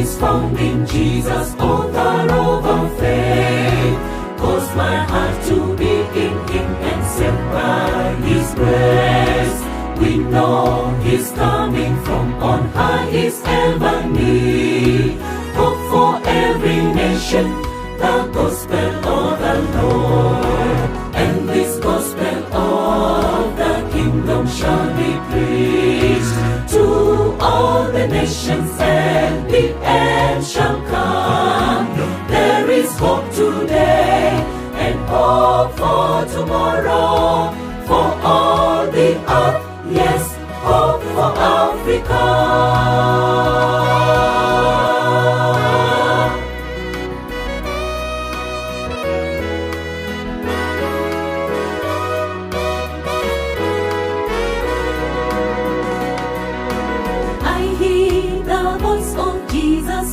is found in Jesus, author of our faith. Cause my heart to be in Him and set by His grace. We know His coming from on high is ever near. Hope for every nation, the gospel of the Lord. And this gospel of the kingdom shall be preached to all the nations, and the end shall come. There is hope today and hope for tomorrow, for all the earth, yes, hope for Africa.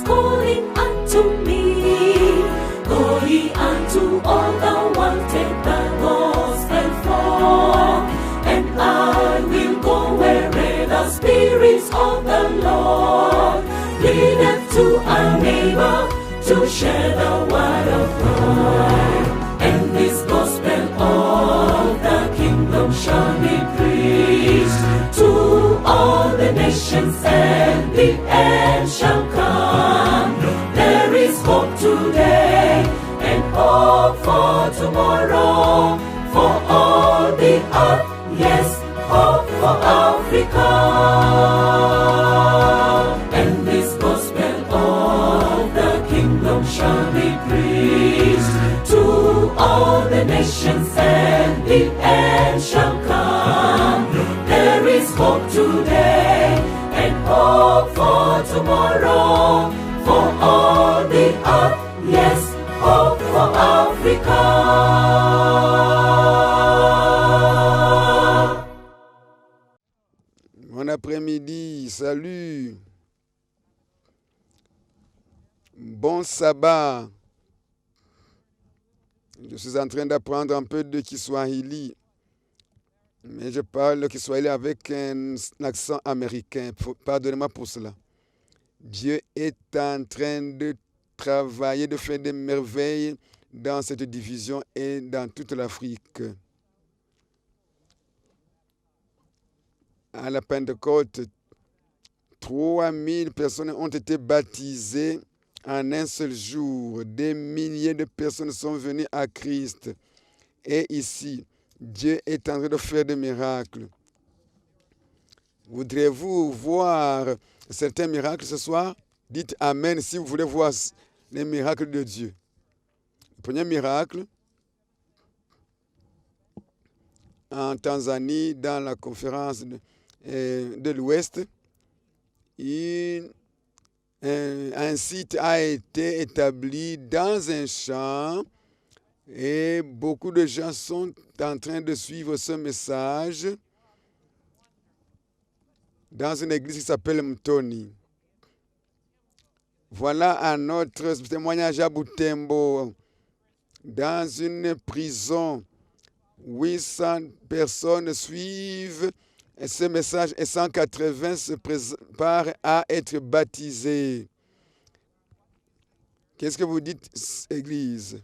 Calling unto me, go ye unto all the world, take the gospel forth, and I will go wherever the spirits of the Lord leadeth to our neighbor to share the word of God. And this gospel of the kingdom shall be preached to all the nations, and the end shall come. There is hope today and hope for tomorrow, for all the earth, yes, hope for Africa. And this gospel of the kingdom shall be preached to all the nations, and the end shall come. There is hope today and hope for tomorrow, for all the earth, yes, hope for Africa. Bon après-midi, salut. Bon sabbat. Je suis en train d'apprendre un peu de Kiswahili. Mais je parle Kiswahili avec un accent américain. Pardonnez-moi pour cela. Dieu est en train de travailler, de faire des merveilles dans cette division et dans toute l'Afrique. À la Pentecôte, 3000 personnes ont été baptisées en un seul jour. Des milliers de personnes sont venues à Christ. Et ici, Dieu est en train de faire des miracles. Voudrez-vous voir certains miracles ce soir? Dites Amen si vous voulez voir les miracles de Dieu. Le premier miracle, en Tanzanie, dans la conférence de l'Ouest, un site a été établi dans un champ et beaucoup de gens sont en train de suivre ce message dans une église qui s'appelle Mtoni. Voilà un autre témoignage à Butembo. Dans une prison, 800 personnes suivent ce message et 180 se préparent à être baptisés. Qu'est-ce que vous dites, Église?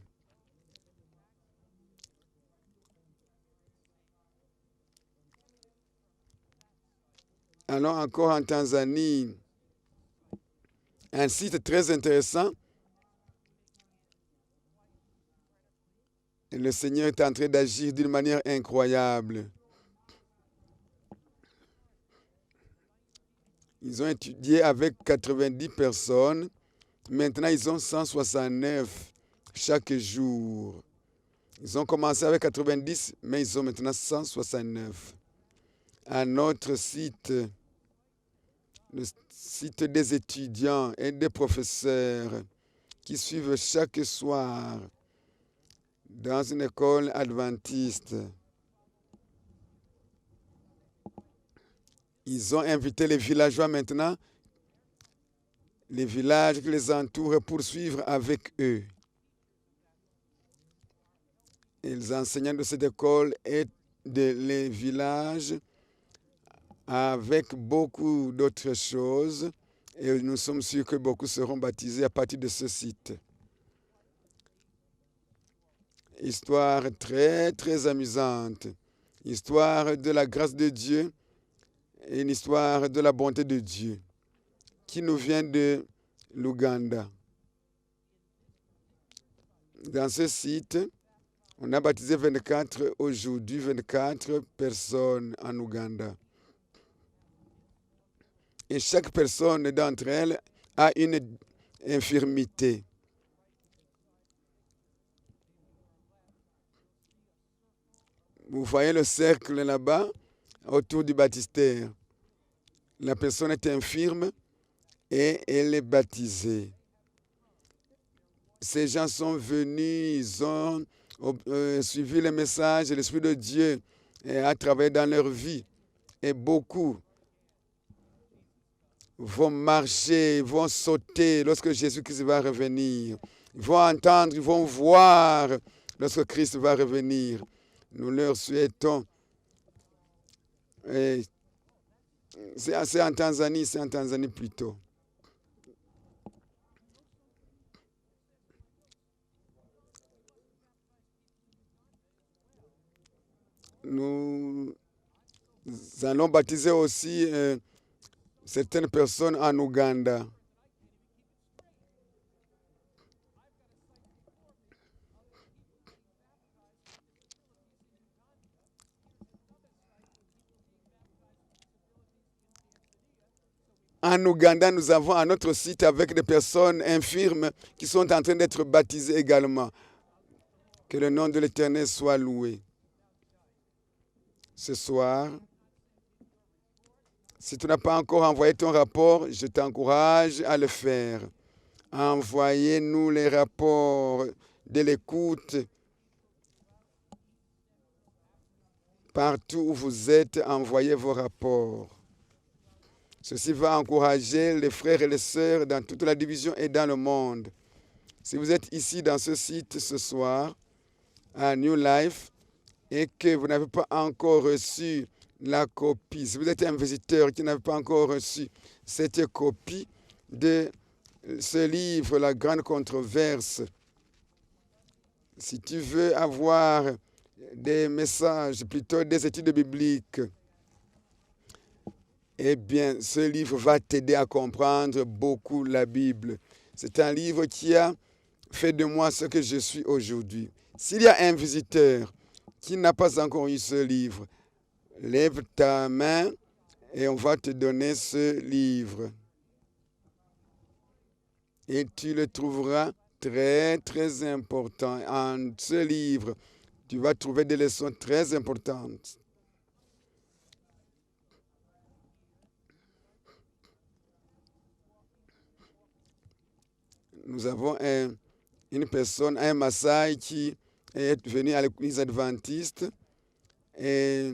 Allons encore en Tanzanie. Un site très intéressant. Et le Seigneur est en train d'agir d'une manière incroyable. Ils ont étudié avec 90 personnes. Maintenant, ils ont 169 chaque jour. Ils ont commencé avec 90, mais ils ont maintenant 169. Un autre site, le site des étudiants et des professeurs qui suivent chaque soir dans une école adventiste. Ils ont invité les villageois maintenant, les villages qui les entourent, pour suivre avec eux. Et les enseignants de cette école et les villages avec beaucoup d'autres choses Et nous sommes sûrs que beaucoup seront baptisés à partir de ce site. Histoire très, très amusante. Histoire de la grâce de Dieu et une histoire de la bonté de Dieu qui nous vient de l'Ouganda. Dans ce site, on a baptisé 24 aujourd'hui, 24 personnes en Ouganda. Et chaque personne d'entre elles a une infirmité. Vous voyez le cercle là-bas, autour du baptistère. La personne est infirme et elle est baptisée. Ces gens sont venus, ils ont suivi le message et l'Esprit de Dieu a travaillé dans leur vie. Et beaucoup vont marcher, vont sauter lorsque Jésus-Christ va revenir. Ils vont entendre, ils vont voir lorsque Christ va revenir. Nous leur souhaitons. C'est en Tanzanie plutôt. Nous allons baptiser aussi certaines personnes en Ouganda. En Ouganda, nous avons un autre site avec des personnes infirmes qui sont en train d'être baptisées également. Que le nom de l'Éternel soit loué. Ce soir, si tu n'as pas encore envoyé ton rapport, je t'encourage à le faire. Envoyez-nous les rapports de l'écoute. Partout où vous êtes, envoyez vos rapports. Ceci va encourager les frères et les sœurs dans toute la division et dans le monde. Si vous êtes ici dans ce site ce soir, à New Life, et que vous n'avez pas encore reçu la copie, si vous êtes un visiteur qui n'avez pas encore reçu cette copie de ce livre, La Grande Controverse, si tu veux avoir des messages, plutôt des études bibliques, eh bien, ce livre va t'aider à comprendre beaucoup la Bible. C'est un livre qui a fait de moi ce que je suis aujourd'hui. S'il y a un visiteur qui n'a pas encore eu ce livre, lève ta main et on va te donner ce livre. Et tu le trouveras très, très important. En ce livre, tu vas trouver des leçons très importantes. Nous avons une personne, un Maasai qui est venu à l'église adventiste et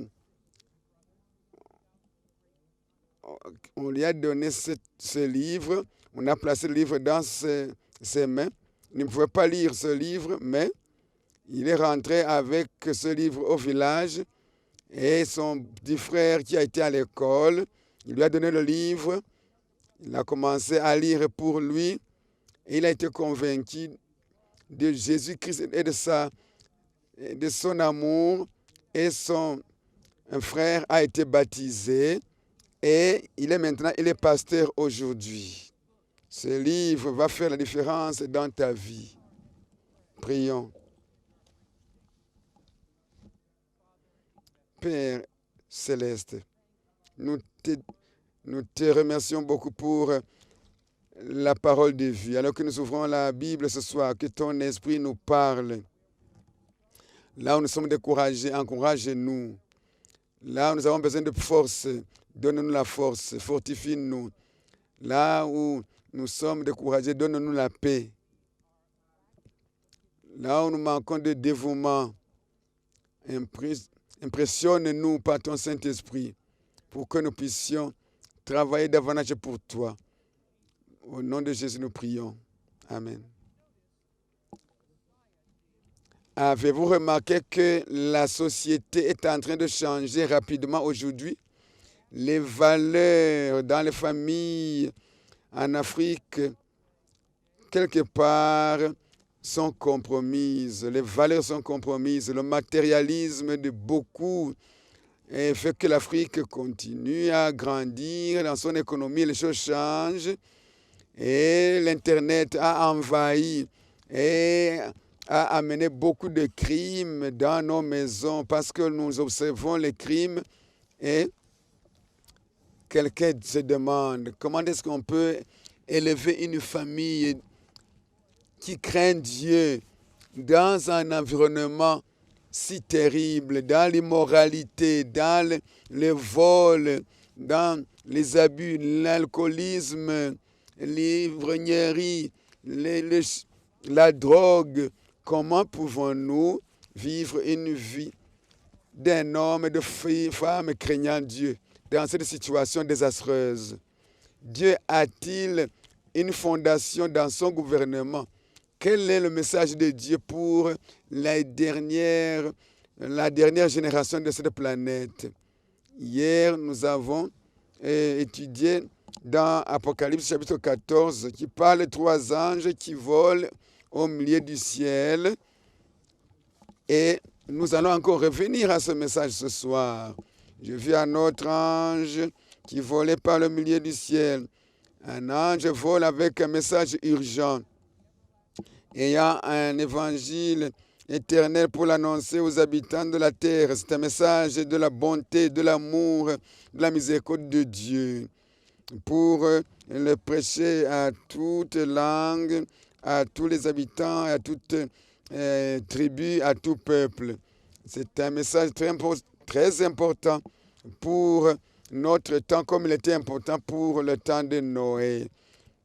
on lui a donné ce livre. On a placé le livre dans ses mains. Il ne pouvait pas lire ce livre, mais il est rentré avec ce livre au village et son petit frère qui a été à l'école, il lui a donné le livre. Il a commencé à lire pour lui. Et il a été convaincu de Jésus-Christ et de son amour. Et son frère a été baptisé. Et il est pasteur aujourd'hui. Ce livre va faire la différence dans ta vie. Prions. Père céleste, nous te remercions beaucoup pour la parole de vie. Alors que nous ouvrons la Bible ce soir, que ton esprit nous parle. Là où nous sommes découragés, encourage-nous. Là où nous avons besoin de force, donne-nous la force, fortifie-nous. Là où nous sommes découragés, donne-nous la paix. Là où nous manquons de dévouement, impressionne-nous par ton Saint-Esprit pour que nous puissions travailler davantage pour toi. Au nom de Jésus, nous prions. Amen. Avez-vous remarqué que la société est en train de changer rapidement aujourd'hui? Les valeurs dans les familles, en Afrique, quelque part, sont compromises. Les valeurs sont compromises. Le matérialisme de beaucoup fait que l'Afrique continue à grandir dans son économie. Les choses changent. Et l'Internet a envahi et a amené beaucoup de crimes dans nos maisons parce que nous observons les crimes et quelqu'un se demande comment est-ce qu'on peut élever une famille qui craint Dieu dans un environnement si terrible, dans l'immoralité, dans le vol, dans les abus, l'alcoolisme, l'ivrognerie, la drogue. Comment pouvons-nous vivre une vie d'un homme et de femmes craignant Dieu dans cette situation désastreuse? Dieu a-t-il une fondation dans son gouvernement? Quel est le message de Dieu pour la dernière génération de cette planète? Hier, nous avons étudié dans Apocalypse chapitre 14 qui parle de 3 anges qui volent au milieu du ciel. Et nous allons encore revenir à ce message ce soir. Je vis un autre ange qui volait par le milieu du ciel. Un ange vole avec un message urgent, ayant un évangile éternel pour l'annoncer aux habitants de la terre. C'est un message de la bonté, de l'amour, de la miséricorde de Dieu, pour le prêcher à toute langue, à tous les habitants, à toute tribu, à tout peuple. C'est un message très important pour notre temps, comme il était important pour le temps de Noé.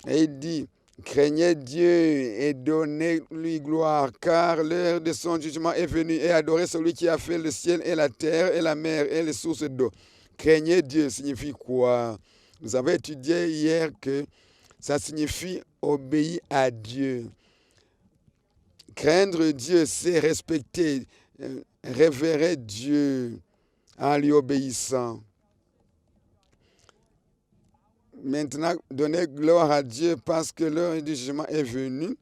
Et il dit: craignez Dieu et donnez-lui gloire, car l'heure de son jugement est venue, et adorez celui qui a fait le ciel et la terre et la mer et les sources d'eau. Craignez Dieu signifie quoi? Nous avons étudié hier que ça signifie obéir à Dieu. Craindre Dieu, c'est respecter, révérer Dieu en lui obéissant. Maintenant, donner gloire à Dieu parce que l'heure du jugement est venue.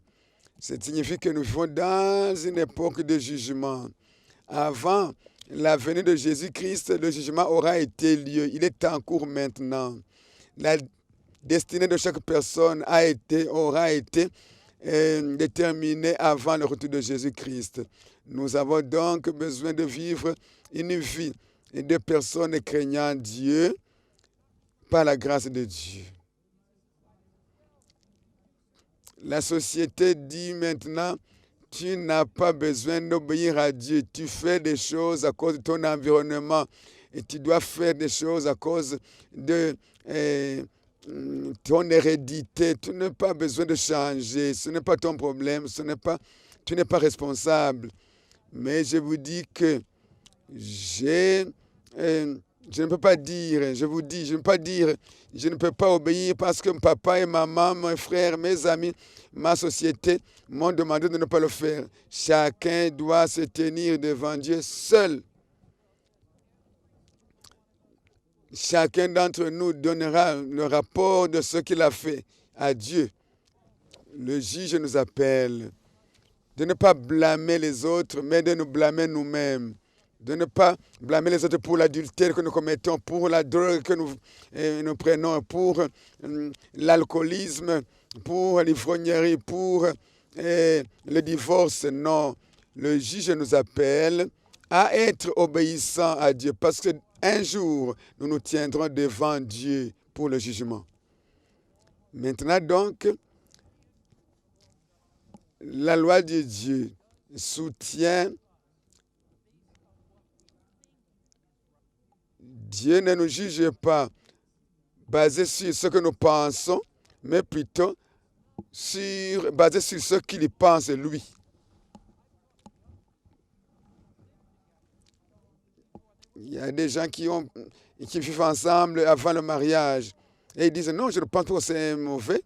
Ça signifie que nous vivons dans une époque de jugement. Avant la venue de Jésus-Christ, le jugement aura été lieu. Il est en cours maintenant. La destinée de chaque personne aura été déterminée avant le retour de Jésus-Christ. Nous avons donc besoin de vivre une vie de personnes craignant Dieu par la grâce de Dieu. La société dit maintenant: tu n'as pas besoin d'obéir à Dieu. Tu fais des choses à cause de ton environnement et tu dois faire des choses à cause de ton hérédité. Tu n'as pas besoin de changer. Ce n'est pas ton problème. Tu n'es pas responsable. Mais je vous dis que je ne peux pas dire, je ne peux pas obéir parce que papa et maman, mes frères, mes amis, ma société m'ont demandé de ne pas le faire. Chacun doit se tenir devant Dieu seul. Chacun d'entre nous donnera le rapport de ce qu'il a fait à Dieu. Le juge nous appelle de ne pas blâmer les autres, mais de nous blâmer nous-mêmes. De ne pas blâmer les autres pour l'adultère que nous commettons, pour la drogue que nous prenons, pour l'alcoolisme, pour l'ivrognerie, pour le divorce. Non, le juge nous appelle à être obéissants à Dieu, parce qu'un jour, nous nous tiendrons devant Dieu pour le jugement. Maintenant donc, la loi de Dieu soutient. Dieu ne nous juge pas basé sur ce que nous pensons, mais plutôt basé sur ce qu'il pense lui. Il y a des gens qui vivent ensemble avant le mariage et ils disent: non, je ne pense pas que c'est mauvais.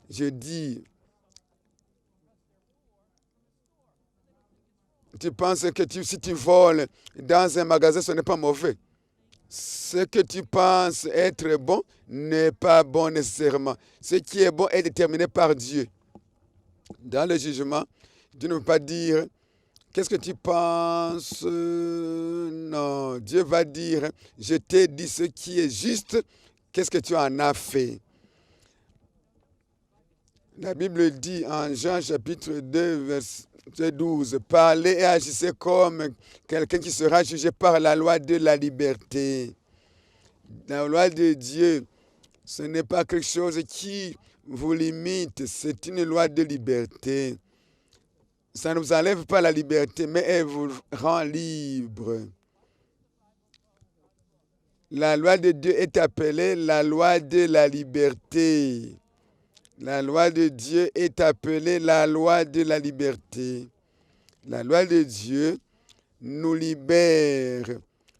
Je dis: tu penses que si tu voles dans un magasin, ce n'est pas mauvais. Ce que tu penses être bon n'est pas bon nécessairement. Ce qui est bon est déterminé par Dieu. Dans le jugement, Dieu ne veut pas dire qu'est-ce que tu penses. Non, Dieu va dire je t'ai dit ce qui est juste. Qu'est-ce que tu en as fait? La Bible dit en Jean chapitre 2, verset 12, parlez et agissez comme quelqu'un qui sera jugé par la loi de la liberté. La loi de Dieu, ce n'est pas quelque chose qui vous limite, c'est une loi de liberté. Ça ne vous enlève pas la liberté, mais elle vous rend libre. La loi de Dieu est appelée la loi de la liberté. La loi de Dieu est appelée la loi de la liberté. La loi de Dieu nous libère,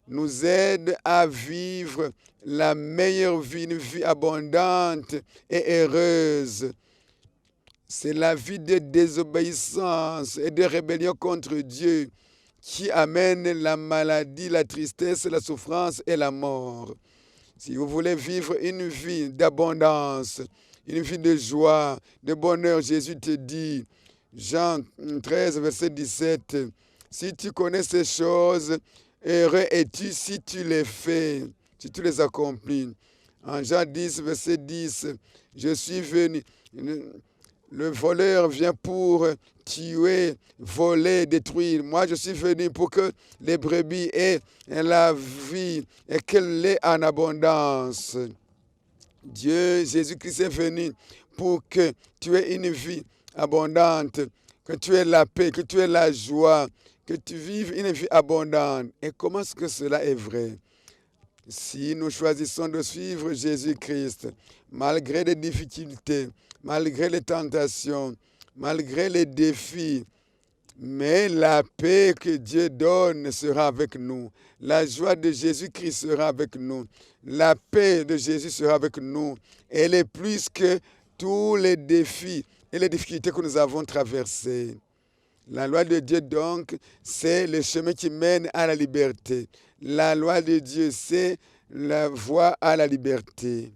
nous aide à vivre la meilleure vie, une vie abondante et heureuse. C'est la vie de désobéissance et de rébellion contre Dieu qui amène la maladie, la tristesse, la souffrance et la mort. Si vous voulez vivre une vie d'abondance, une vie de joie, de bonheur, Jésus te dit, Jean 13, verset 17, si tu connais ces choses, heureux es-tu si tu les fais, si tu les accomplis. En Jean 10, verset 10, je suis venu. Le voleur vient pour tuer, voler, détruire. Moi, je suis venu pour que les brebis aient la vie et qu'elle l'ait en abondance. Dieu, Jésus-Christ est venu pour que tu aies une vie abondante, que tu aies la paix, que tu aies la joie, que tu vives une vie abondante. Et comment est-ce que cela est vrai? Si nous choisissons de suivre Jésus-Christ, malgré les difficultés, malgré les tentations, malgré les défis, mais la paix que Dieu donne sera avec nous. La joie de Jésus-Christ sera avec nous. La paix de Jésus sera avec nous. Elle est plus que tous les défis et les difficultés que nous avons traversés. La loi de Dieu, donc, c'est le chemin qui mène à la liberté. La loi de Dieu, c'est la voie à la liberté.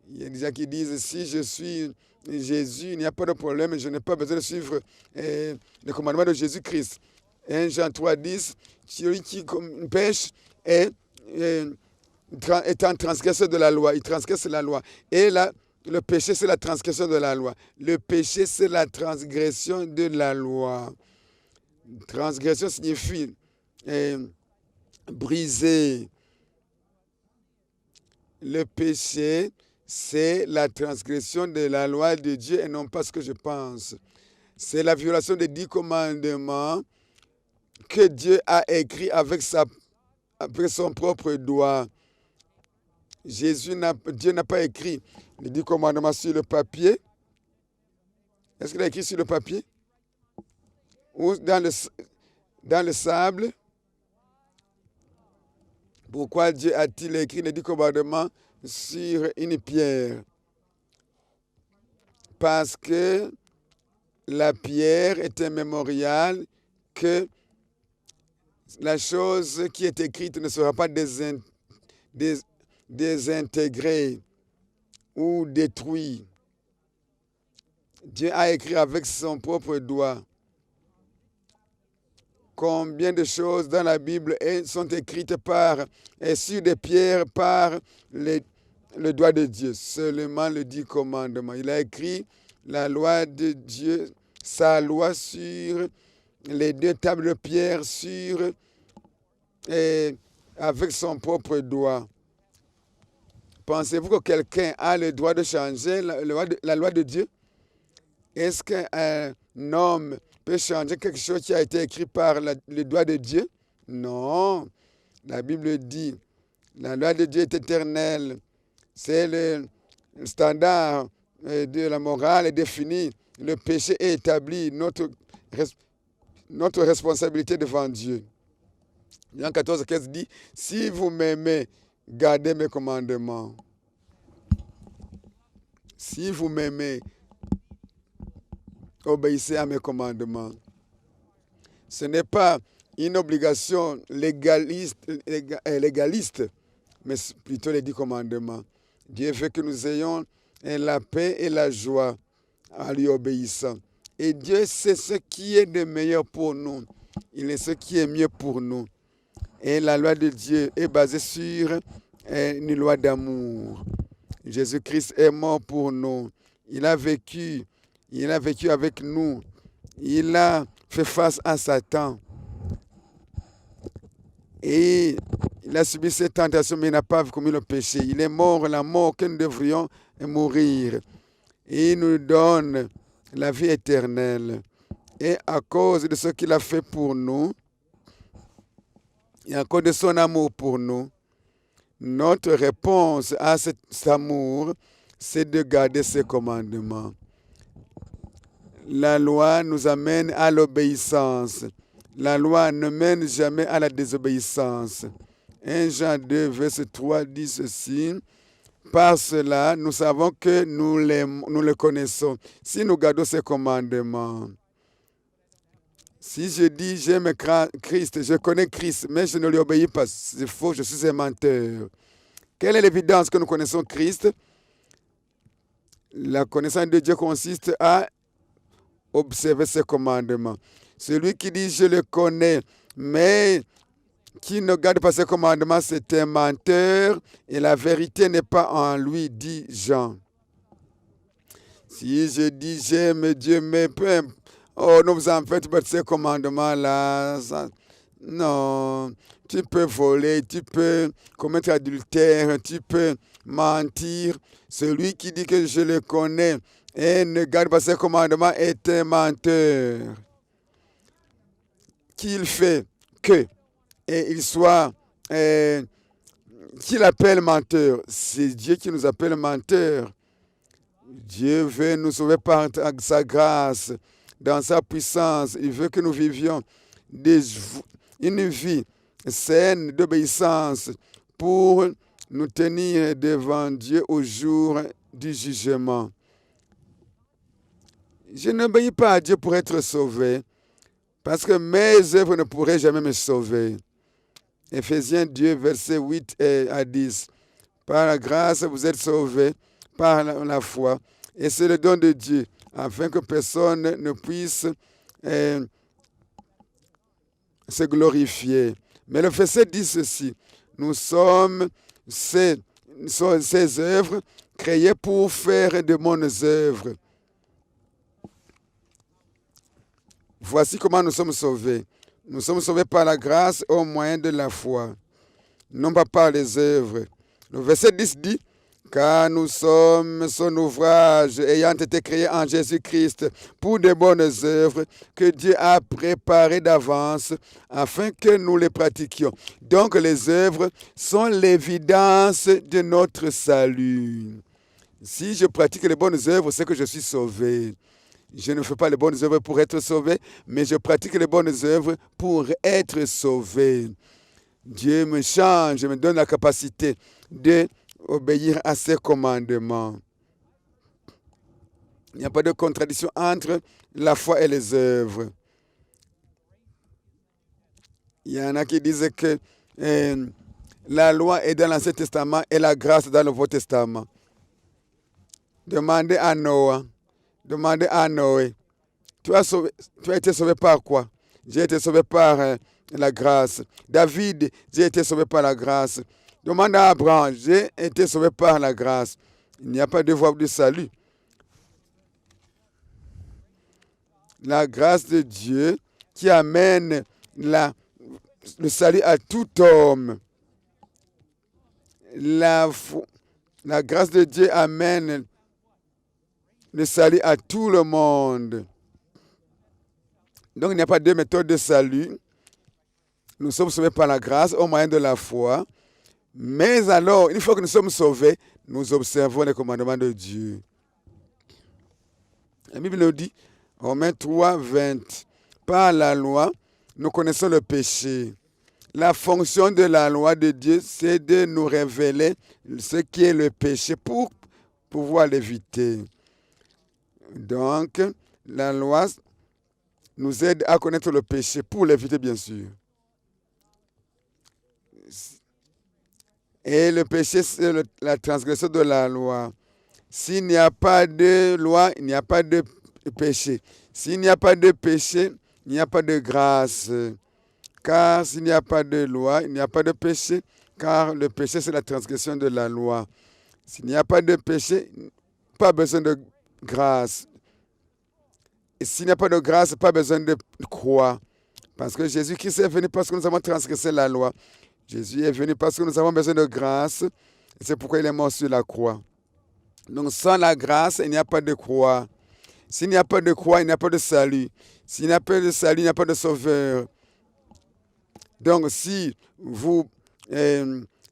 Il y a des gens qui disent, si je suis Jésus, il n'y a pas de problème, je n'ai pas besoin de suivre le commandement de Jésus-Christ. 1 Jean 3, 10, celui qui pêche est un transgresseur de la loi, il transgresse la loi. Et là, le péché, c'est la transgression de la loi. Le péché, c'est la transgression de la loi. Transgression signifie briser. Le péché, c'est la transgression de la loi de Dieu et non pas ce que je pense. C'est la violation des 10 commandements que Dieu a écrit avec son propre doigt. Dieu n'a pas écrit les 10 commandements sur le papier. Est-ce qu'il a écrit sur le papier? Ou dans le sable? Pourquoi Dieu a-t-il écrit les 10 commandements sur une pierre? Parce que la pierre est un mémorial que la chose qui est écrite ne sera pas désintégrée ou détruite. Dieu a écrit avec son propre doigt. Combien de choses dans la Bible sont écrites sur des pierres par le doigt de Dieu? Seulement le 10 commandements. Il a écrit la loi de Dieu, sa loi sur les 2 tables de pierre avec son propre doigt. Pensez-vous que quelqu'un a le droit de changer la loi de Dieu? Est-ce qu'un homme peut changer quelque chose qui a été écrit par le doigt de Dieu? Non. La Bible dit, la loi de Dieu est éternelle. C'est le standard de la morale est défini. Le péché est établi. Notre responsabilité devant Dieu. Jean 14, 15 dit, si vous m'aimez, gardez mes commandements. Si vous m'aimez, obéissez à mes commandements. Ce n'est pas une obligation légaliste, mais plutôt les 10 commandements. Dieu veut que nous ayons la paix et la joie en lui obéissant. Et Dieu sait ce qui est de meilleur pour nous. Il est ce qui est mieux pour nous. Et la loi de Dieu est basée sur une loi d'amour. Jésus-Christ est mort pour nous. Il a vécu avec nous. Il a fait face à Satan. Et il a subi cette tentation, mais il n'a pas commis le péché. Il est mort, la mort que nous devrions mourir. Et il nous donne la vie éternelle. Et à cause de ce qu'il a fait pour nous, et à cause de son amour pour nous, notre réponse à cet amour, c'est de garder ses commandements. La loi nous amène à l'obéissance. La loi ne mène jamais à la désobéissance. 1 Jean 2, verset 3 dit ceci. Par cela, nous savons que nous le connaissons, si nous gardons ses commandements. Si je dis j'aime Christ, je connais Christ, mais je ne lui obéis pas, c'est faux, je suis un menteur. Quelle est l'évidence que nous connaissons Christ? La connaissance de Dieu consiste à observer ses commandements. Celui qui dit je le connais, mais qui ne garde pas ses commandements, c'est un menteur et la vérité n'est pas en lui, dit Jean. Si je dis j'aime Dieu, mais peu importe, oh, ne vous en faites pas de ces commandements-là. Non, tu peux voler, tu peux commettre adultère, tu peux mentir. Celui qui dit que je le connais et ne garde pas ses commandements est un menteur. Qu'il fait que et il soit qu'il appelle menteur. C'est Dieu qui nous appelle menteur. Dieu veut nous sauver par sa grâce, dans sa puissance. Il veut que nous vivions une vie saine d'obéissance pour nous tenir devant Dieu au jour du jugement. Je n'obéis pas à Dieu pour être sauvé, parce que mes œuvres ne pourraient jamais me sauver. Éphésiens 2, versets 8 à 10. Par la grâce, vous êtes sauvés par la foi. Et c'est le don de Dieu, afin que personne ne puisse se glorifier. Mais le verset dit ceci. Nous sommes ces œuvres créées pour faire de bonnes œuvres. Voici comment nous sommes sauvés. Nous sommes sauvés par la grâce au moyen de la foi, non pas par les œuvres. Le verset 10 dit, car nous sommes son ouvrage ayant été créé en Jésus-Christ pour de bonnes œuvres que Dieu a préparées d'avance afin que nous les pratiquions. Donc les œuvres sont l'évidence de notre salut. Si je pratique les bonnes œuvres, c'est que je suis sauvé. Je ne fais pas les bonnes œuvres pour être sauvé, mais je pratique les bonnes œuvres pour être sauvé. Dieu me change, me donne la capacité d'obéir à ses commandements. Il n'y a pas de contradiction entre la foi et les œuvres. Il y en a qui disent que la loi est dans l'Ancien Testament et la grâce dans le Nouveau Testament. Demandez à Noé. Demandez à Noé, tu as été sauvé par quoi? J'ai été sauvé par la grâce. David, j'ai été sauvé par la grâce. Demande à Abraham, j'ai été sauvé par la grâce. Il n'y a pas de voie de salut. La grâce de Dieu qui amène le salut à tout homme. La grâce de Dieu amène le salut à tout le monde. Donc il n'y a pas deux méthodes de salut. Nous sommes sauvés par la grâce au moyen de la foi. Mais alors, une fois que nous sommes sauvés, nous observons les commandements de Dieu. La Bible nous dit, Romains 3, 20, par la loi, nous connaissons le péché. La fonction de la loi de Dieu, c'est de nous révéler ce qui est le péché pour pouvoir l'éviter. Donc, la loi nous aide à connaître le péché pour l'éviter, bien sûr. Et le péché, c'est la transgression de la loi. S'il n'y a pas de loi, il n'y a pas de péché. S'il n'y a pas de péché, il n'y a pas de grâce. Car s'il n'y a pas de loi, il n'y a pas de péché. Car le péché, c'est la transgression de la loi. S'il n'y a pas de péché, pas besoin de grâce. Et s'il n'y a pas de grâce, pas besoin de croix. Parce que Jésus-Christ est venu parce que nous avons transgressé la loi. Jésus est venu parce que nous avons besoin de grâce. Et c'est pourquoi il est mort sur la croix. Donc sans la grâce, il n'y a pas de croix. S'il n'y a pas de croix, il n'y a pas de salut. S'il n'y a pas de salut, il n'y a pas de sauveur. Donc si vous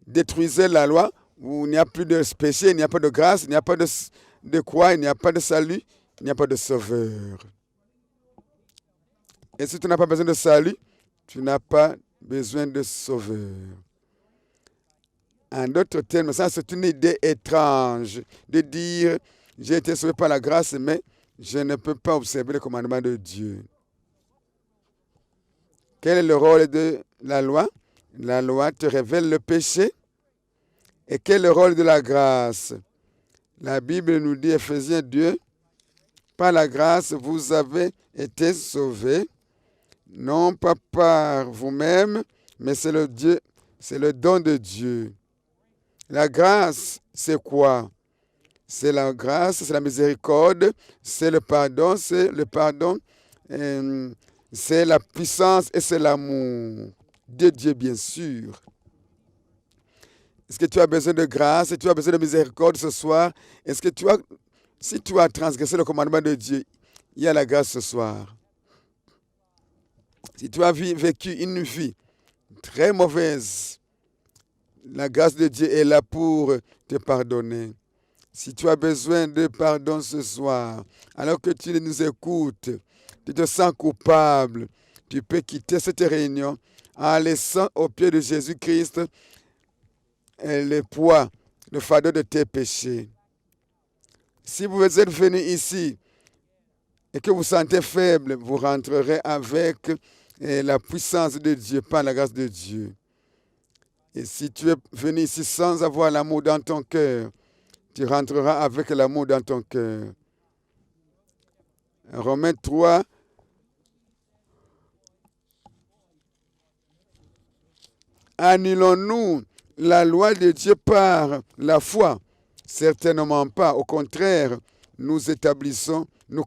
détruisez la loi, il n'y a plus de péché, il n'y a pas de grâce, il n'y a pas de croix, il n'y a pas de salut, il n'y a pas de sauveur. Et si tu n'as pas besoin de salut, tu n'as pas besoin de sauveur. En d'autres termes, ça c'est une idée étrange de dire j'ai été sauvé par la grâce, mais je ne peux pas observer les commandements de Dieu. Quel est le rôle de la loi? La loi te révèle le péché. Et quel est le rôle de la grâce? La Bible nous dit, Ephésiens 2, par la grâce, vous avez été sauvés, non pas par vous-même, mais c'est le don de Dieu. La grâce, c'est quoi? C'est la grâce, c'est la miséricorde, c'est le pardon, c'est la puissance et c'est l'amour de Dieu, bien sûr. Est-ce que tu as besoin de grâce? Est-ce que tu as besoin de miséricorde ce soir? Si tu as transgressé le commandement de Dieu, il y a la grâce ce soir. Si tu as vécu une vie très mauvaise, la grâce de Dieu est là pour te pardonner. Si tu as besoin de pardon ce soir, alors que tu nous écoutes, tu te sens coupable, tu peux quitter cette réunion en laissant au pied de Jésus-Christ le poids, le fardeau de tes péchés. Si vous êtes venu ici et que vous vous sentez faible, vous rentrerez avec la puissance de Dieu, par la grâce de Dieu. Et si tu es venu ici sans avoir l'amour dans ton cœur, tu rentreras avec l'amour dans ton cœur. Romains 3, annulons-nous la loi de Dieu par la foi? Certainement pas. Au contraire, nous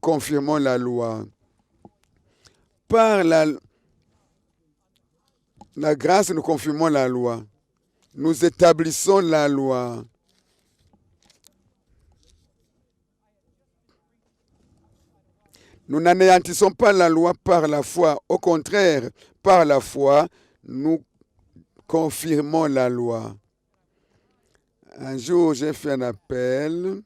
confirmons la loi. Par la grâce, nous confirmons la loi. Nous établissons la loi. Nous n'anéantissons pas la loi par la foi. Au contraire, par la foi, nous confirmons la loi. Un jour, j'ai fait un appel.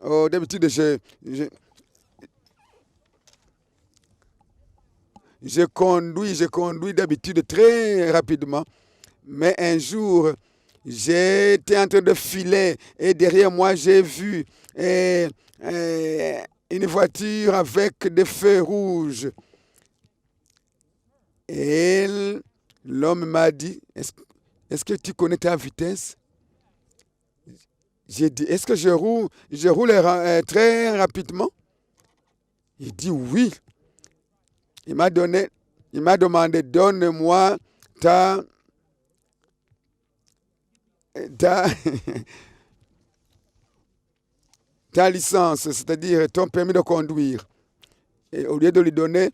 Oh, d'habitude, je conduis d'habitude très rapidement. Mais un jour, j'étais en train de filer et derrière moi, j'ai vu une voiture avec des feux rouges. Et l'homme m'a dit, est-ce que tu connais ta vitesse? J'ai dit, est-ce que je roule très rapidement? Il dit oui. Il m'a demandé, donne-moi ta licence, c'est-à-dire ton permis de conduire. Et au lieu de lui donner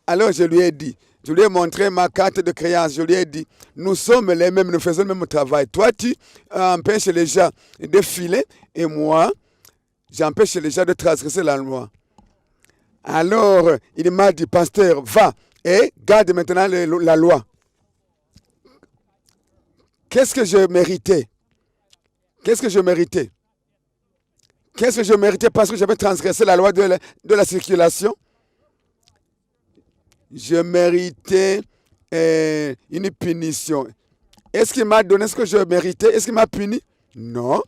alors je lui ai montré ma carte de créance, je lui ai dit, nous sommes les mêmes, nous faisons le même travail. Toi, tu empêches les gens de filer et moi, j'empêche les gens de transgresser la loi. Alors, il m'a dit, pasteur, va et garde maintenant la loi. Qu'est-ce que je méritais? Qu'est-ce que je méritais parce que j'avais transgressé la loi de la circulation? Je méritais une punition. Est-ce qu'il m'a donné ce que je méritais? Est-ce qu'il m'a puni? Non.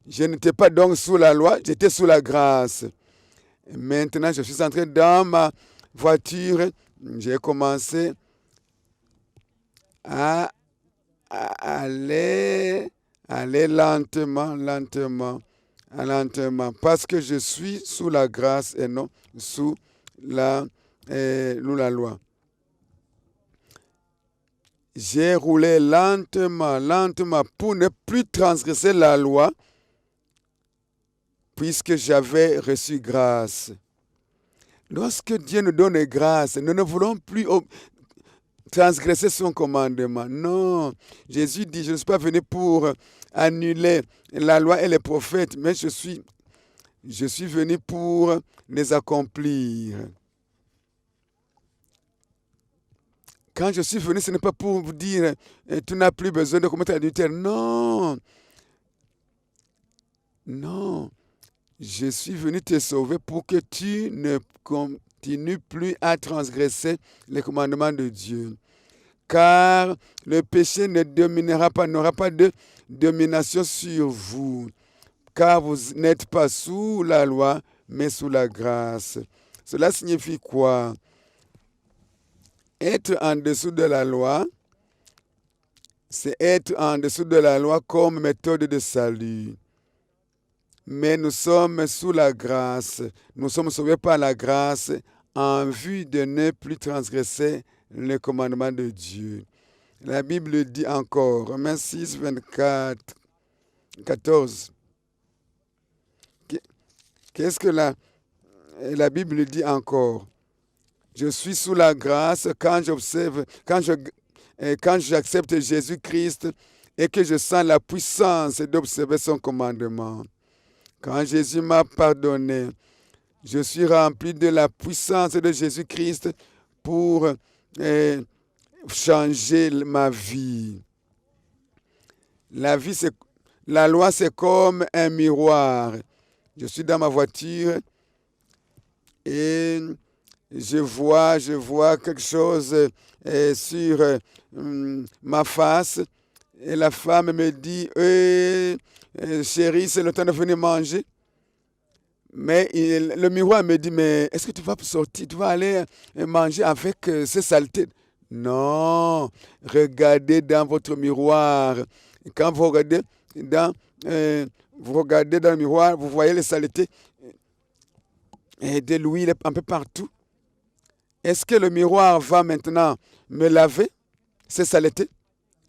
Je n'étais pas donc sous la loi, j'étais sous la grâce. Maintenant, je suis entré dans ma voiture. J'ai commencé à aller lentement, parce que je suis sous la grâce et non sous la loi. J'ai roulé lentement pour ne plus transgresser la loi, puisque j'avais reçu grâce. Lorsque Dieu nous donne grâce, nous ne voulons plus transgresser son commandement. Non, Jésus dit, je ne suis pas venu pour annuler la loi et les prophètes, mais je suis venu pour les accomplir. Quand je suis venu, ce n'est pas pour vous dire, tu n'as plus besoin de commettre l'adultère. Non. Non. Je suis venu te sauver pour que tu ne continues plus à transgresser les commandements de Dieu. Car le péché ne dominera pas, n'aura pas de domination sur vous. Car vous n'êtes pas sous la loi, mais sous la grâce. Cela signifie quoi? Être en dessous de la loi, c'est être en dessous de la loi comme méthode de salut. Mais nous sommes sous la grâce. Nous sommes sauvés par la grâce en vue de ne plus transgresser les commandements de Dieu. La Bible dit encore, Romains 6, 24, 14. Qu'est-ce que la Bible dit encore? Je suis sous la grâce quand j'accepte Jésus-Christ et que je sens la puissance d'observer son commandement. Quand Jésus m'a pardonné, je suis rempli de la puissance de Jésus-Christ pour changer ma vie. La loi, c'est comme un miroir. Je suis dans ma voiture et je vois quelque chose sur ma face. Et la femme me dit, chérie, c'est le temps de venir manger. Mais le miroir me dit, mais est-ce que tu vas sortir, tu vas aller manger avec ces saletés? Non, regardez dans votre miroir. Quand vous regardez dans le miroir, vous voyez les saletés et de l'huile un peu partout. Est-ce que le miroir va maintenant me laver ces saletés?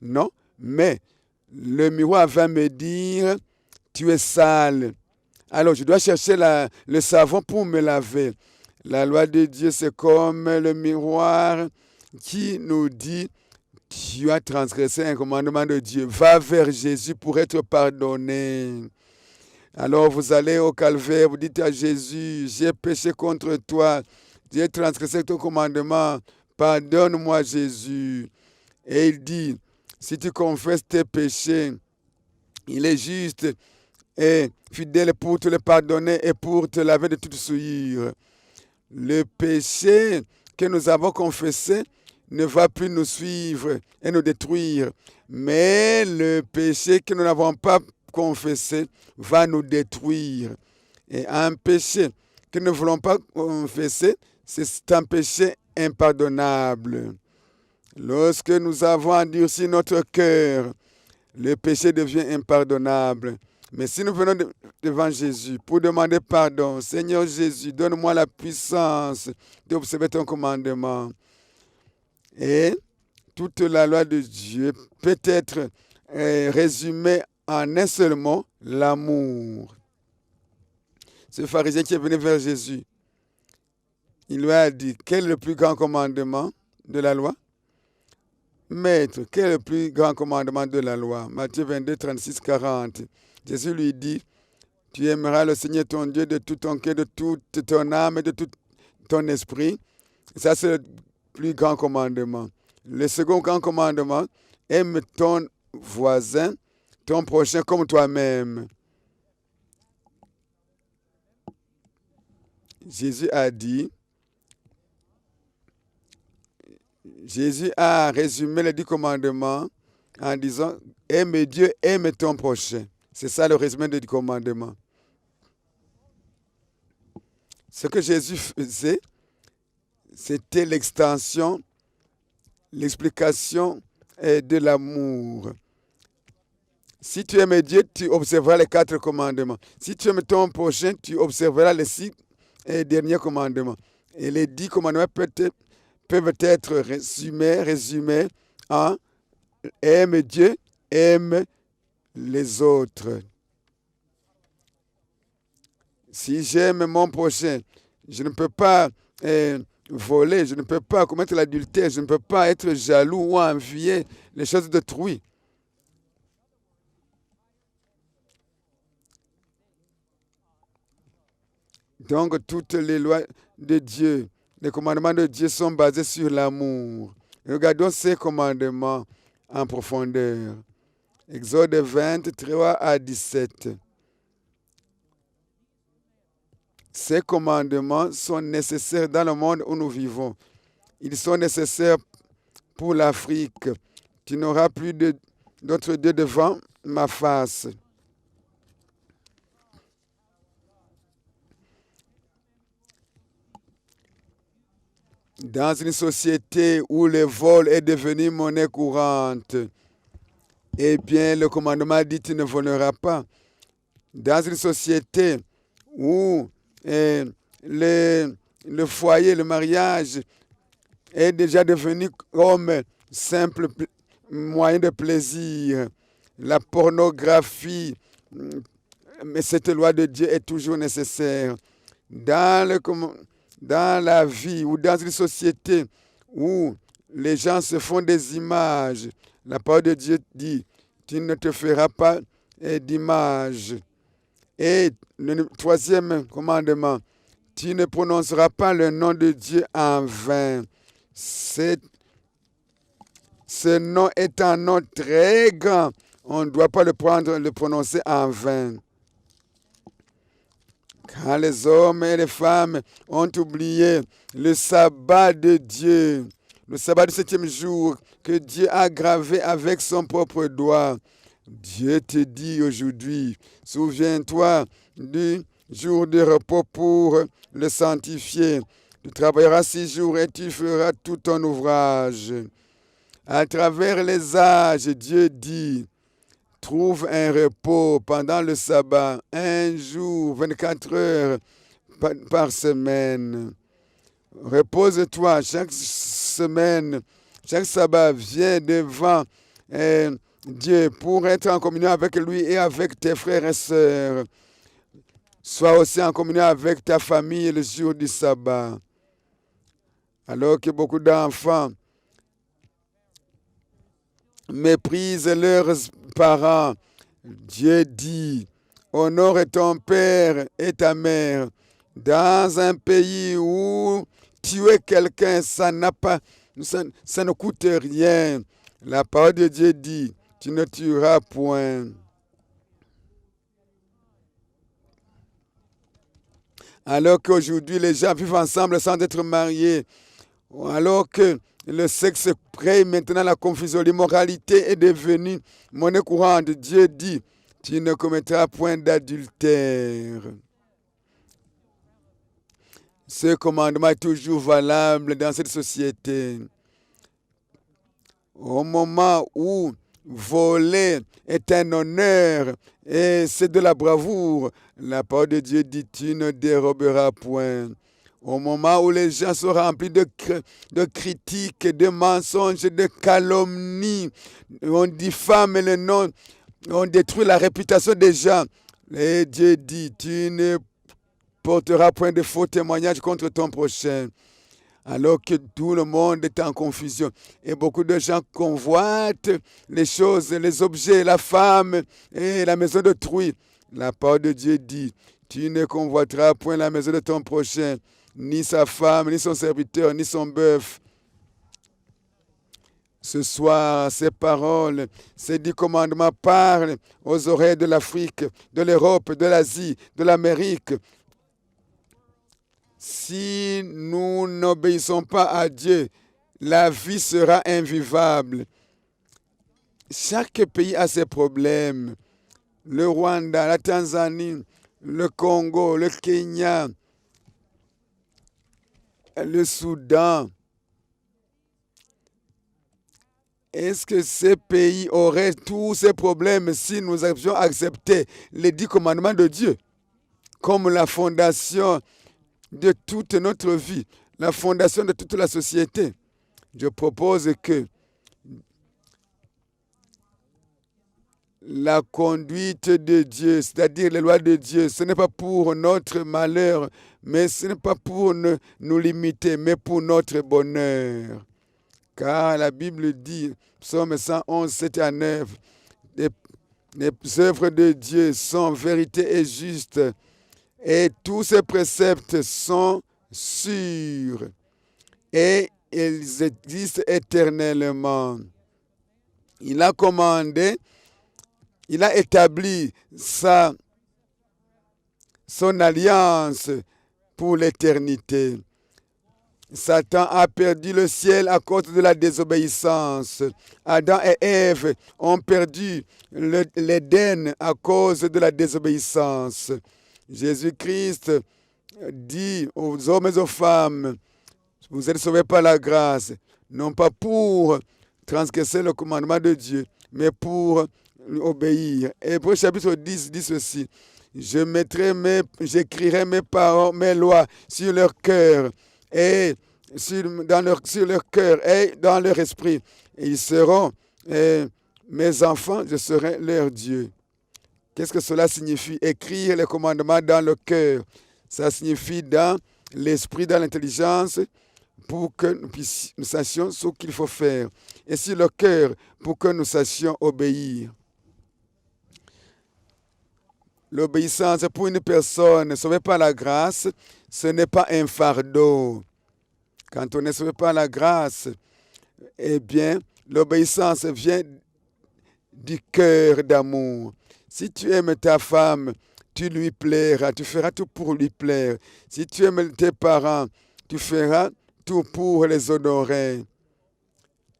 Non, mais le miroir va me dire, tu es sale. Alors, je dois chercher le savon pour me laver. La loi de Dieu, c'est comme le miroir qui nous dit, tu as transgressé un commandement de Dieu. Va vers Jésus pour être pardonné. Alors, vous allez au calvaire, vous dites à Jésus, j'ai péché contre toi, j'ai transgressé ton commandement, pardonne-moi Jésus. Et il dit, si tu confesses tes péchés, il est juste et fidèle pour te le pardonner et pour te laver de toute souillure. Le péché que nous avons confessé ne va plus nous suivre et nous détruire. Mais le péché que nous n'avons pas confessé va nous détruire. Et un péché que nous ne voulons pas confesser, c'est un péché impardonnable. Lorsque nous avons endurci notre cœur, le péché devient impardonnable. Mais si nous venons devant Jésus pour demander pardon, Seigneur Jésus, donne-moi la puissance d'observer ton commandement. Et toute la loi de Dieu peut être résumée en un seul mot, l'amour. Ce pharisien qui est venu vers Jésus, il lui a dit, quel est le plus grand commandement de la loi? Maître, quel est le plus grand commandement de la loi? Matthieu 22, 36, 40. Jésus lui dit, tu aimeras le Seigneur ton Dieu de tout ton cœur, de toute ton âme et de tout ton esprit. Ça, c'est le plus grand commandement. Le second grand commandement, aime ton voisin, ton prochain comme toi-même. Jésus a résumé les 10 commandements en disant aime Dieu, aime ton prochain. C'est ça le résumé du commandement. Ce que Jésus faisait, c'était l'extension, l'explication de l'amour. Si tu aimes Dieu, tu observeras les 4 commandements. Si tu aimes ton prochain, tu observeras les 6 derniers commandements. Et les 10 commandements peuvent être résumés en aime Dieu, aime les autres. Si j'aime mon prochain, je ne peux pas voler, je ne peux pas commettre l'adultère, je ne peux pas être jaloux ou envier les choses d'autrui. Donc, toutes les lois de Dieu, les commandements de Dieu sont basés sur l'amour. Regardons ces commandements en profondeur. Exode 23 à 17. Ces commandements sont nécessaires dans le monde où nous vivons. Ils sont nécessaires pour l'Afrique. Tu n'auras plus d'autres dieux devant ma face. Dans une société où le vol est devenu monnaie courante, eh bien, le commandement dit tu ne voleras pas. Dans une société où le foyer, le mariage est déjà devenu comme simple moyen de plaisir, la pornographie, mais cette loi de Dieu est toujours nécessaire. Dans la vie ou dans une société où les gens se font des images, la parole de Dieu dit, tu ne te feras pas d'image. Et le 3e commandement, tu ne prononceras pas le nom de Dieu en vain. Ce nom est un nom très grand. On ne doit pas le prononcer en vain. Quand les hommes et les femmes ont oublié le sabbat de Dieu, le sabbat du 7e jour que Dieu a gravé avec son propre doigt, Dieu te dit aujourd'hui, souviens-toi du jour de repos pour le sanctifier. Tu travailleras 6 jours et tu feras tout ton ouvrage. À travers les âges, Dieu dit, trouve un repos pendant le sabbat, un jour, 24 heures par semaine. Repose-toi chaque semaine, chaque sabbat, viens devant Dieu pour être en communion avec lui et avec tes frères et sœurs. Sois aussi en communion avec ta famille le jour du sabbat. Alors que beaucoup d'enfants méprisent leurs parents, Dieu dit, honore ton père et ta mère. Dans un pays où tuer quelqu'un, ça ne coûte rien. La parole de Dieu dit, tu ne tueras point. Alors qu'aujourd'hui, les gens vivent ensemble sans être mariés. Alors que le sexe crée maintenant la confusion. L'immoralité est devenue monnaie courante. Dieu dit, tu ne commettras point d'adultère. Ce commandement est toujours valable dans cette société. Au moment où voler est un honneur et c'est de la bravoure, la parole de Dieu dit, tu ne déroberas point. Au moment où les gens sont remplis de critiques, de mensonges, de calomnies, on diffame le nom, on détruit la réputation des gens. Et Dieu dit, tu ne porteras point de faux témoignages contre ton prochain. Alors que tout le monde est en confusion. Et beaucoup de gens convoitent les choses, les objets, la femme et la maison d'autrui. La parole de Dieu dit, tu ne convoiteras point la maison de ton prochain, ni sa femme, ni son serviteur, ni son bœuf. Ce soir, ces paroles, ces 10 commandements parlent aux oreilles de l'Afrique, de l'Europe, de l'Asie, de l'Amérique. Si nous n'obéissons pas à Dieu, la vie sera invivable. Chaque pays a ses problèmes. Le Rwanda, la Tanzanie, le Congo, le Kenya, le Soudan. Est-ce que ces pays auraient tous ces problèmes si nous avions accepté les 10 commandements de Dieu comme la fondation de toute notre vie, la fondation de toute la société? Je propose que la conduite de Dieu, c'est-à-dire les lois de Dieu, ce n'est pas pour notre malheur, mais ce n'est pas pour nous limiter, mais pour notre bonheur. Car la Bible dit, Psaume 111, 7 à 9, les œuvres de Dieu sont vérité et juste, et tous ses préceptes sont sûrs, et ils existent éternellement. Il a commandé, il a établi son alliance pour l'éternité. Satan a perdu le ciel à cause de la désobéissance. Adam et Ève ont perdu l'Éden à cause de la désobéissance. Jésus-Christ dit aux hommes et aux femmes, vous êtes sauvés par la grâce, non pas pour transgresser le commandement de Dieu, mais pour obéir. Hébreux chapitre 10 dit ceci, j'écrirai mes paroles, mes lois sur leur cœur, et sur leur cœur et dans leur esprit. Et ils seront mes enfants, je serai leur Dieu. Qu'est-ce que cela signifie? Écrire les commandements dans le cœur. Ça signifie dans l'esprit, dans l'intelligence, pour que nous sachions ce qu'il faut faire. Et sur le cœur, pour que nous sachions obéir. L'obéissance pour une personne sauvée par la grâce, ce n'est pas un fardeau. Quand on est sauvé par la grâce, eh bien, l'obéissance vient du cœur d'amour. Si tu aimes ta femme, tu lui plairas, tu feras tout pour lui plaire. Si tu aimes tes parents, tu feras tout pour les honorer.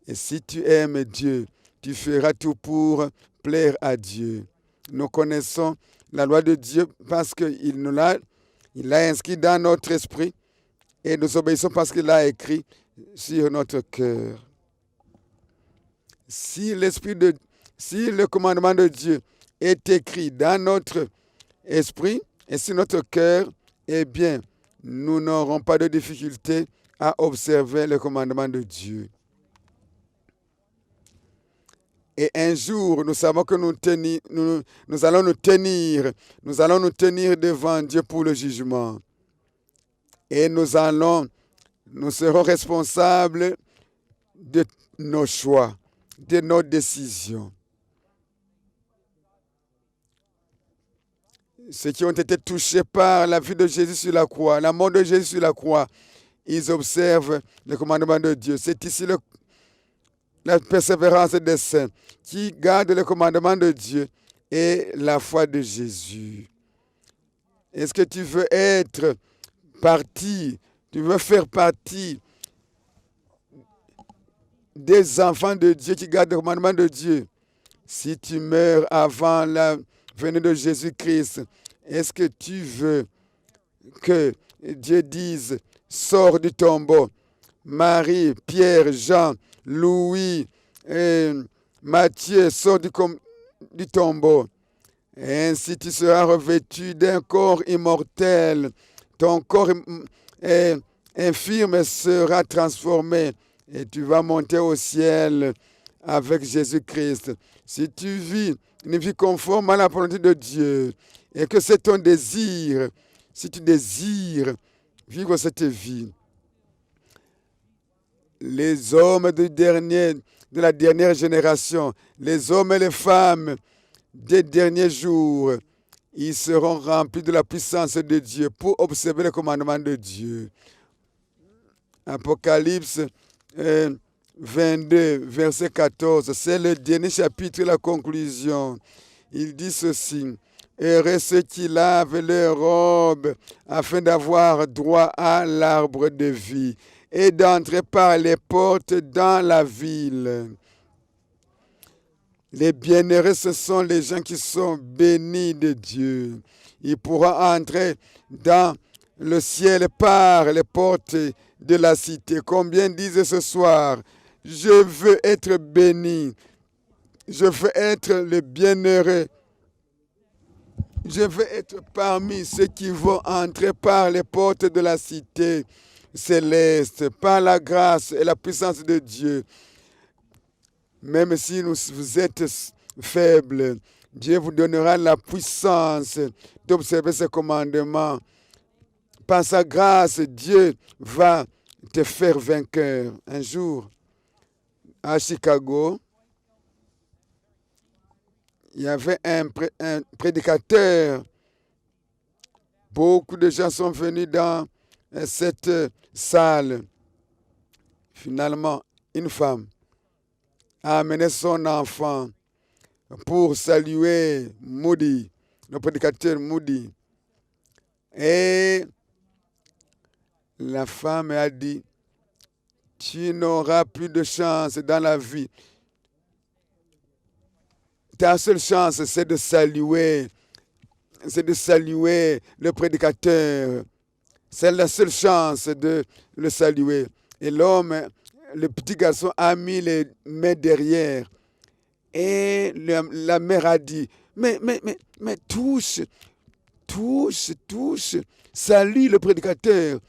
Et si tu aimes Dieu, tu feras tout pour plaire à Dieu. Nous connaissons la loi de Dieu parce qu'il l'a inscrit dans notre esprit et nous obéissons parce qu'il l'a écrit sur notre cœur. Si le commandement de Dieu est écrit dans notre esprit et sur notre cœur, eh bien, nous n'aurons pas de difficulté à observer le commandement de Dieu. Et un jour, nous savons que nous allons nous tenir devant Dieu pour le jugement. Et nous serons responsables de nos choix, de nos décisions. Ceux qui ont été touchés par la vie de Jésus sur la croix, la mort de Jésus sur la croix, ils observent le commandement de Dieu. C'est ici la persévérance des saints qui gardent le commandement de Dieu et la foi de Jésus. Est-ce que tu veux être partie, tu veux faire partie des enfants de Dieu qui gardent le commandement de Dieu? Si tu meurs avant la venue de Jésus-Christ, est-ce que tu veux que Dieu dise, sors du tombeau? Marie, Pierre, Jean, Louis, Matthieu, sors du tombeau. Et ainsi tu seras revêtu d'un corps immortel. Ton corps infirme sera transformé et tu vas monter au ciel avec Jésus-Christ. Si tu vis une vie conforme à la volonté de Dieu et que c'est ton désir, si tu désires vivre cette vie, les hommes de la dernière génération, les hommes et les femmes des derniers jours, ils seront remplis de la puissance de Dieu pour observer le commandement de Dieu. Apocalypse 22, verset 14, c'est le dernier chapitre, la conclusion. Il dit ceci, « Heureux ceux qui lavent leurs robes afin d'avoir droit à l'arbre de vie et d'entrer par les portes dans la ville. » Les bienheureux, ce sont les gens qui sont bénis de Dieu. Ils pourront entrer dans le ciel par les portes de la cité. Combien disent ce soir, je veux être béni, je veux être le bienheureux, je veux être parmi ceux qui vont entrer par les portes de la cité céleste, par la grâce et la puissance de Dieu. Même si vous êtes faible, Dieu vous donnera la puissance d'observer ses commandements. Par sa grâce, Dieu va te faire vainqueur. Un jour, à Chicago, il y avait un prédicateur. Beaucoup de gens sont venus dans cette salle. Finalement, une femme a amené son enfant pour saluer Moody, le prédicateur Moody. Et la femme a dit, tu n'auras plus de chance dans la vie. Ta seule chance, c'est de saluer le prédicateur. C'est la seule chance de le saluer. Et l'homme, le petit garçon, a mis les mains derrière. Et la mère a dit, mais touche, salue le prédicateur.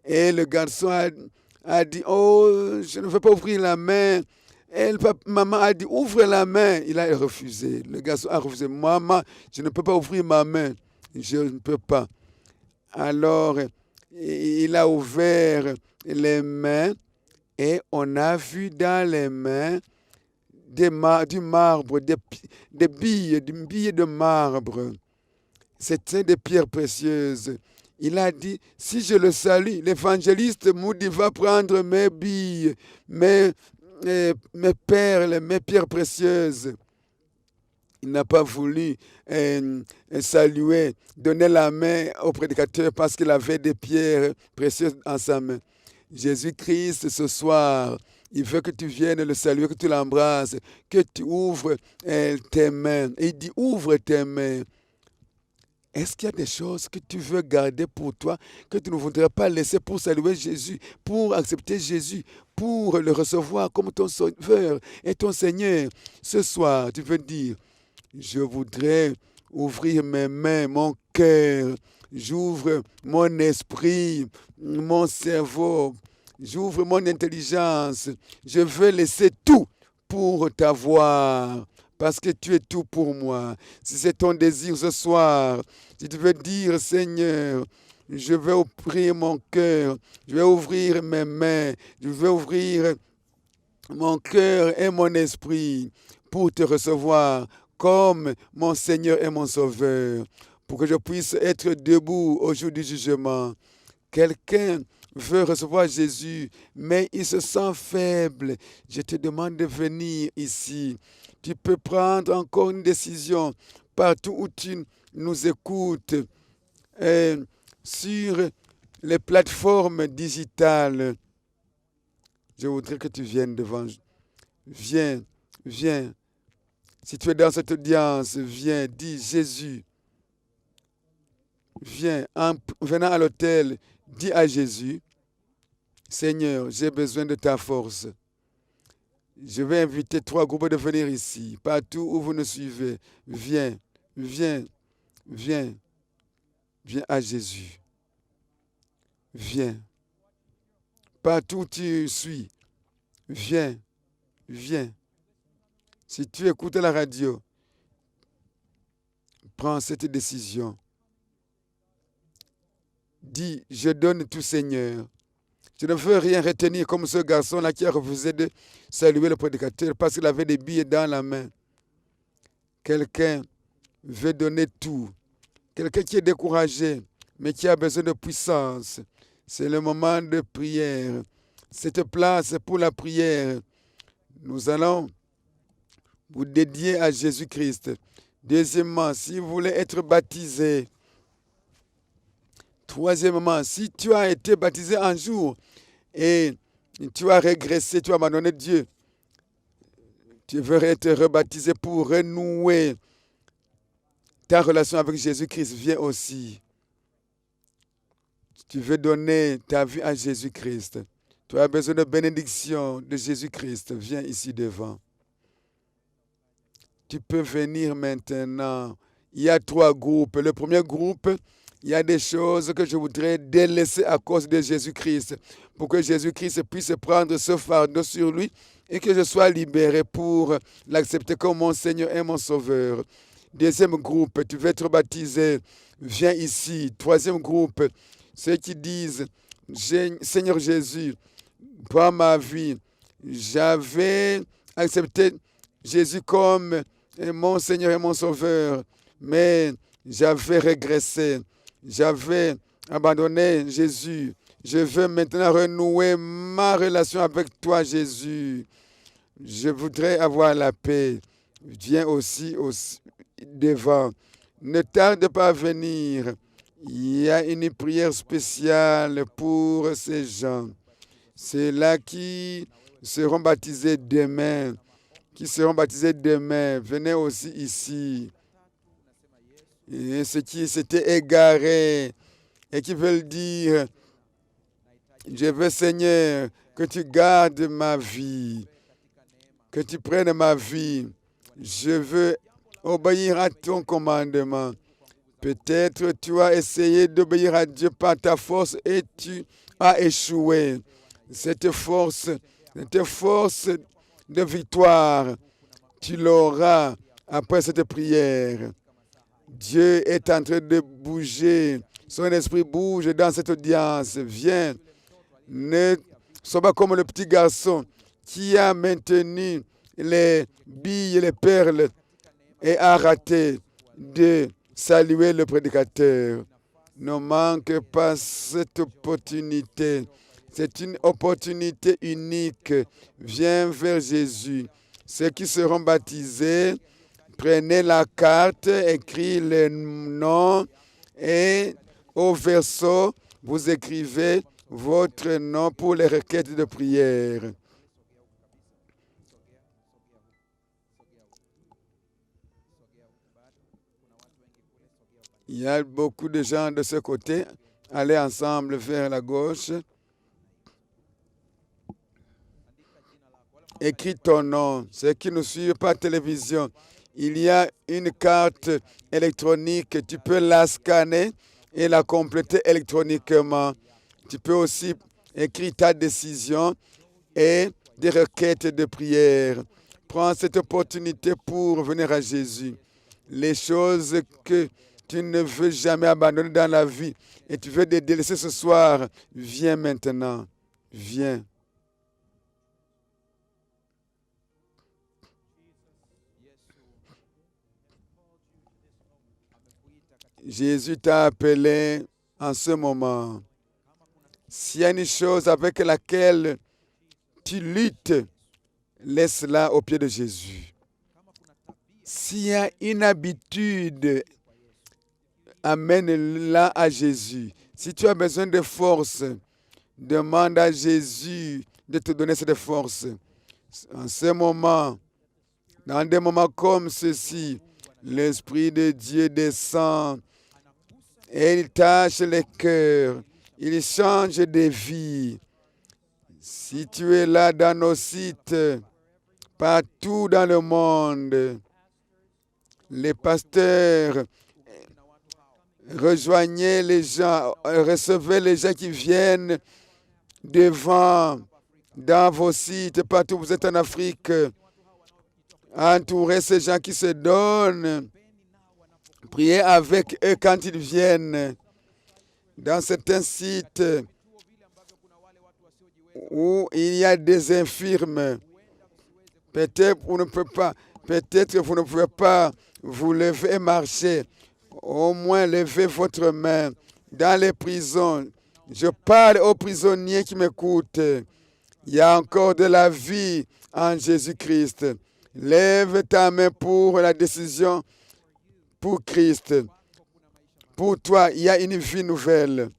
Et le garçon a dit, oh, je ne veux pas ouvrir la main. Et maman a dit, ouvre la main. Il a refusé. Le garçon a refusé. Maman, je ne peux pas ouvrir ma main. Je ne peux pas. Alors, il a ouvert les mains et on a vu dans les mains du marbre, des billes de marbre. C'était des pierres précieuses. Il a dit, si je le salue, l'évangéliste Moody va prendre mes billes, mes perles, mes pierres précieuses. Il n'a pas voulu saluer, donner la main au prédicateur parce qu'il avait des pierres précieuses en sa main. Jésus-Christ, ce soir, il veut que tu viennes le saluer, que tu l'embrasses, que tu ouvres tes mains. Et il dit, ouvre tes mains. Est-ce qu'il y a des choses que tu veux garder pour toi, que tu ne voudrais pas laisser pour saluer Jésus, pour accepter Jésus, pour le recevoir comme ton sauveur et ton Seigneur? Ce soir, tu veux dire, je voudrais ouvrir mes mains, mon cœur, j'ouvre mon esprit, mon cerveau, j'ouvre mon intelligence. Je veux laisser tout pour t'avoir. Parce que tu es tout pour moi. Si c'est ton désir ce soir, si tu veux dire, Seigneur, je vais ouvrir mon cœur, je vais ouvrir mes mains, je vais ouvrir mon cœur et mon esprit pour te recevoir comme mon Seigneur et mon Sauveur, pour que je puisse être debout au jour du jugement. Quelqu'un veut recevoir Jésus, mais il se sent faible. Je te demande de venir ici. Tu peux prendre encore une décision partout où tu nous écoutes, sur les plateformes digitales. Je voudrais que tu viennes devant. Viens. Si tu es dans cette audience, viens, dis Jésus. Viens, en venant à l'autel, dis à Jésus, Seigneur, j'ai besoin de ta force. Je vais inviter 3 groupes de venir ici, partout où vous nous suivez. Viens à Jésus. Viens. Partout où tu suis, viens. Si tu écoutes la radio, prends cette décision. Dis, je donne tout, Seigneur. Je ne veux rien retenir comme ce garçon-là qui a refusé de saluer le prédicateur parce qu'il avait des billets dans la main. Quelqu'un veut donner tout. Quelqu'un qui est découragé, mais qui a besoin de puissance. C'est le moment de prière. Cette place pour la prière. Nous allons vous dédier à Jésus-Christ. Deuxièmement, si vous voulez être baptisé. Troisièmement, si tu as été baptisé un jour et tu as régressé, tu as abandonné Dieu, Tu veux être rebaptisé pour renouer ta relation avec Jésus-Christ. Viens aussi. Tu veux donner ta vie à Jésus-Christ. Tu as besoin de bénédiction de Jésus-Christ. Viens ici devant. Tu peux venir maintenant. Il y a 3 groupes. Le premier groupe, il y a des choses que je voudrais délaisser à cause de Jésus-Christ, pour que Jésus-Christ puisse prendre ce fardeau sur lui et que je sois libéré pour l'accepter comme mon Seigneur et mon Sauveur. Deuxième groupe, tu veux être baptisé, viens ici. Troisième groupe, ceux qui disent, Seigneur Jésus, prends ma vie. J'avais accepté Jésus comme mon Seigneur et mon Sauveur, mais j'avais régressé. J'avais abandonné Jésus. Je veux maintenant renouer ma relation avec toi, Jésus. Je voudrais avoir la paix. Viens aussi devant. Ne tarde pas à venir. Il y a une prière spéciale pour ces gens. C'est là qui seront baptisés demain. Venez aussi ici. Et ceux qui s'étaient égarés et qui veulent dire, je veux, Seigneur, que tu gardes ma vie, que tu prennes ma vie. Je veux obéir à ton commandement. Peut-être tu as essayé d'obéir à Dieu par ta force et tu as échoué. Cette force de victoire, tu l'auras après cette prière. Dieu est en train de bouger. Son esprit bouge dans cette audience. Viens. Ne sois pas comme le petit garçon qui a maintenu les billes et les perles et a raté de saluer le prédicateur. Ne manque pas cette opportunité. C'est une opportunité unique. Viens vers Jésus. Ceux qui seront baptisés, prenez la carte, écrivez le nom et au verso, vous écrivez votre nom pour les requêtes de prière. Il y a beaucoup de gens de ce côté. Allez ensemble vers la gauche. Écris ton nom. Ceux qui nous suivent par télévision, il y a une carte électronique. Tu peux la scanner et la compléter électroniquement. Tu peux aussi écrire ta décision et des requêtes de prière. Prends cette opportunité pour venir à Jésus. Les choses que tu ne veux jamais abandonner dans la vie et tu veux les délaisser ce soir, viens maintenant. Viens. Jésus t'a appelé en ce moment. S'il y a une chose avec laquelle tu luttes, laisse-la au pied de Jésus. S'il y a une habitude, amène-la à Jésus. Si tu as besoin de force, demande à Jésus de te donner cette force. En ce moment, dans des moments comme ceci, l'Esprit de Dieu descend et il tâche les cœurs. Il change de vie. Si tu es là dans nos sites, partout dans le monde, les pasteurs, rejoignez les gens, recevez les gens qui viennent devant, dans vos sites, partout où vous êtes en Afrique. Entourez ces gens qui se donnent. Priez avec eux quand ils viennent. Dans certains sites où il y a des infirmes, peut-être vous ne pouvez pas vous lever et marcher. Au moins, levez votre main. Dans les prisons, je parle aux prisonniers qui m'écoutent. Il y a encore de la vie en Jésus-Christ. Lève ta main pour la décision pour Christ. Pour toi, il y a une vie nouvelle.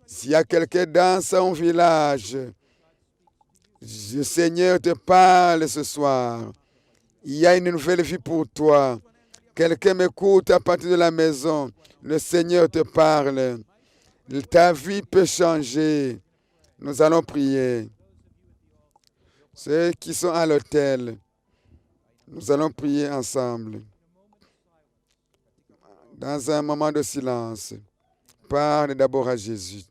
S'il y a quelqu'un dans son village, le Seigneur te parle ce soir. Il y a une nouvelle vie pour toi. Quelqu'un m'écoute à partir de la maison. Le Seigneur te parle. Ta vie peut changer. Nous allons prier. Ceux qui sont à l'hôtel, nous allons prier ensemble. Dans un moment de silence, parle d'abord à Jésus.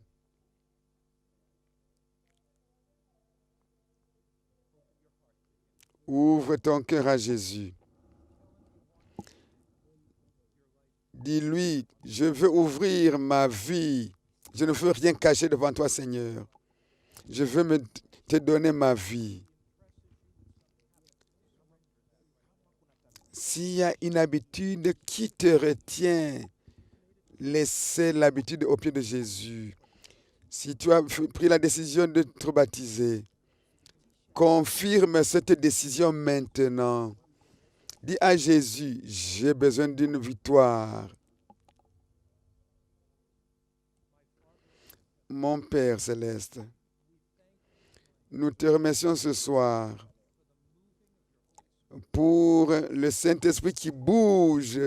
Ouvre ton cœur à Jésus. Dis-lui, je veux ouvrir ma vie. Je ne veux rien cacher devant toi, Seigneur. Je veux te donner ma vie. S'il y a une habitude qui te retient, laissez l'habitude au pied de Jésus. Si tu as pris la décision de te baptiser, confirme cette décision maintenant. Dis à Jésus, j'ai besoin d'une victoire. Mon Père céleste, nous te remercions ce soir pour le Saint-Esprit qui bouge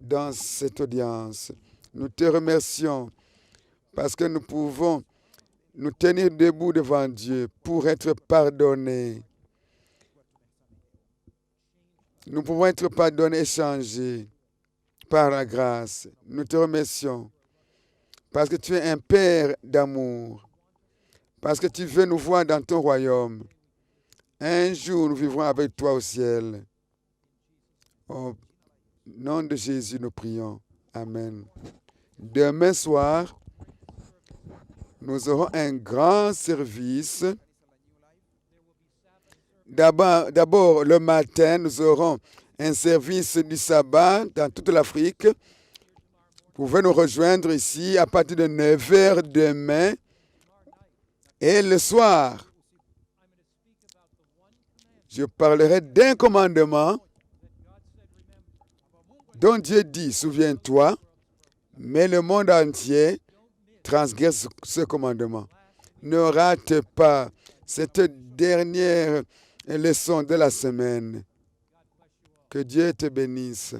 dans cette audience. Nous te remercions parce que nous pouvons nous tenir debout devant Dieu pour être pardonnés. Nous pouvons être pardonnés et changés par la grâce. Nous te remercions parce que tu es un Père d'amour, parce que tu veux nous voir dans ton royaume. Un jour, nous vivrons avec toi au ciel. Au nom de Jésus, nous prions. Amen. Demain soir, nous aurons un grand service. D'abord, le matin, nous aurons un service du sabbat dans toute l'Afrique. Vous pouvez nous rejoindre ici à partir de 9h demain. Et le soir, je parlerai d'un commandement dont Dieu dit, souviens-toi, mais le monde entier transgresse ce commandement. Ne rate pas cette dernière leçon de la semaine. Que Dieu te bénisse.